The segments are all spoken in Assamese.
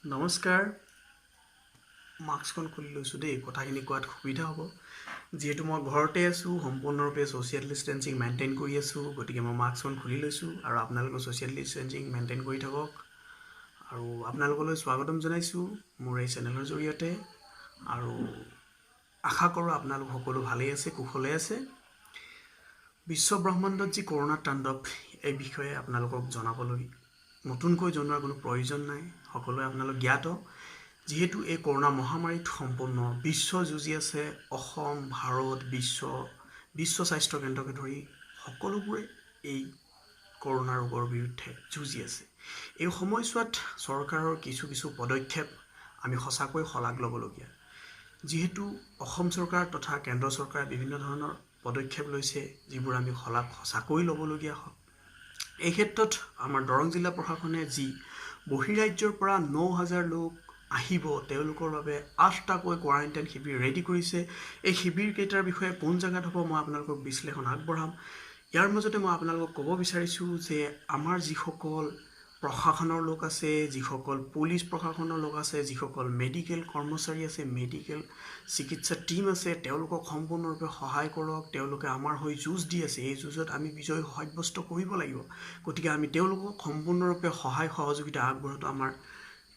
নমস্কাৰ মাস্কখন খুলি লৈছোঁ দেই কথাখিনি কোৱাত সুবিধা হ'ব যিহেতু মই ঘৰতে আছোঁ সম্পূৰ্ণৰূপে ছ'চিয়েল ডিষ্টেঞ্চিং মেইনটেইন কৰি আছোঁ গতিকে মই মাস্কখন খুলি লৈছোঁ আৰু আপোনালোকে ছ'চিয়েল ডিষ্টেঞ্চিং মেইনটেইন কৰি থাকক আৰু আপোনালোকলৈ স্বাগতম জনাইছোঁ মোৰ এই চেনেলৰ জৰিয়তে আৰু আশা কৰোঁ আপোনালোক সকলো ভালেই আছে কুশলে আছে বিশ্ব ব্ৰহ্মাণ্ডত যি কৰোণা তাণ্ডৱ এই বিষয়ে আপোনালোকক জনাবলৈ নতুনকৈ জনোৱাৰ কোনো প্ৰয়োজন নাই সকলোৱে আপোনালোক জ্ঞাত যিহেতু এই কৰোণা মহামাৰীত সম্পূৰ্ণ বিশ্ব যুঁজি আছে অসম ভাৰত বিশ্ব স্বাস্থ্য কেন্দ্ৰকে ধৰি সকলোবোৰে এই কৰোণা ৰোগৰ বিৰুদ্ধে যুঁজি আছে এই সময়ছোৱাত চৰকাৰৰ কিছু পদক্ষেপ আমি সঁচাকৈ শলাগ ল'বলগীয়া যিহেতু অসম চৰকাৰ তথা কেন্দ্ৰ চৰকাৰে বিভিন্ন ধৰণৰ পদক্ষেপ লৈছে যিবোৰ আমি শলাগ সঁচাকৈ ল'বলগীয়া হয় এই ক্ষেত্ৰত আমাৰ দৰং জিলা প্ৰশাসনে যি বহিৰাজ্যৰ পৰা ৯,০০০ লোক আহিব তেওঁলোকৰ বাবে ৮টাকৈ কোৱাৰেণ্টাইন শিবিৰ ৰেডি কৰিছে এই শিবিৰকেইটাৰ বিষয়ে কোন জেগাত হ'ব মই আপোনালোকক বিশ্লেষণ আগবঢ়াম ইয়াৰ মাজতে মই আপোনালোকক ক'ব বিচাৰিছোঁ যে আমাৰ যিসকল প্ৰশাসনৰ লোক আছে যিসকল পুলিচ প্ৰশাসনৰ লোক আছে যিসকল মেডিকেল কৰ্মচাৰী আছে মেডিকেল চিকিৎসা টীম আছে তেওঁলোকক সম্পূৰ্ণৰূপে সহায় কৰক তেওঁলোকে আমাৰ হৈ যুঁজ দি আছে এই যুঁজত আমি বিজয় সাব্যস্ত কৰিব লাগিব গতিকে আমি তেওঁলোকক সম্পূৰ্ণৰূপে সহায় সহযোগিতা আগবঢ়োৱাটো আমাৰ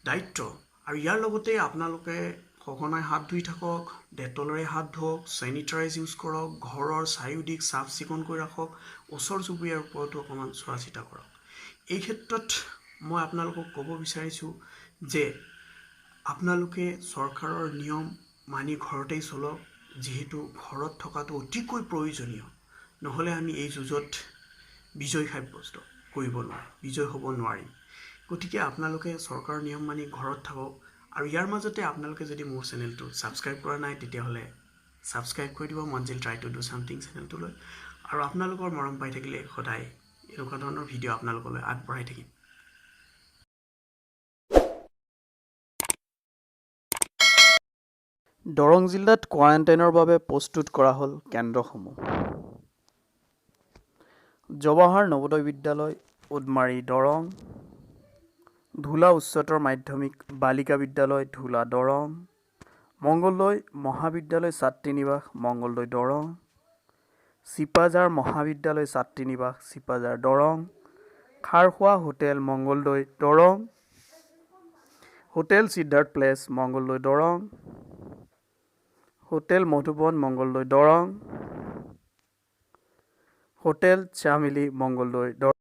দায়িত্ব আৰু ইয়াৰ লগতে আপোনালোকে সঘনাই হাত ধুই থাকক ডেটলৰে হাত ধুওক চেনিটাইজ ইউজ কৰক ঘৰৰ চাৰিওদিশ চাফ চিকুণ কৰি ৰাখক ওচৰ চুবুৰীয়াৰ ওপৰতো অকণমান চোৱা চিতা কৰক এই ক্ষেত্ৰত মই আপোনালোকক ক'ব বিচাৰিছোঁ যে আপোনালোকে চৰকাৰৰ নিয়ম মানি ঘৰতেই চলক যিহেতু ঘৰত থকাটো অতিকৈ প্ৰয়োজনীয় নহ'লে আমি এই যুঁজত বিজয় সাব্যস্ত কৰিব নোৱাৰিম বিজয় হ'ব নোৱাৰিম গতিকে আপোনালোকে চৰকাৰৰ নিয়ম মানি ঘৰত থাকক আৰু ইয়াৰ মাজতে আপোনালোকে যদি মোৰ চেনেলটো ছাবস্ক্ৰাইব কৰা নাই তেতিয়াহ'লে ছাবস্ক্ৰাইব কৰি দিব মঞ্জিল ট্ৰাই টু ডু ছামথিং চেনেলটোলৈ আৰু আপোনালোকৰ মৰম পাই থাকিলে সদায় এনেকুৱা ধৰণৰ ভিডিঅ' আপোনালোকলৈ আগবঢ়াই থাকিম দৰং জিলাত কোৱাৰেণ্টাইনৰ বাবে প্ৰস্তুত কৰা হ'ল কেন্দ্ৰসমূহ জৱাহৰ নৱোদয় বিদ্যালয় উদমাৰী দৰং ধুলা উচ্চতৰ মাধ্যমিক বালিকা বিদ্যালয় ধুলা দৰং মংগলদৈ মহাবিদ্যালয় ছাত্ৰী নিবাস মংগলদৈ দৰং চিপাঝাৰ মহাবিদ্যালয় ছাত্ৰী নিবাস Sipajhar Darrang Kharkhowa hotel Mangaldai Darrang hotel Siddhartha place Mangaldai Darrang hotel Madhuban Mangaldai Darrang hotel Chameli Mangaldai Darrang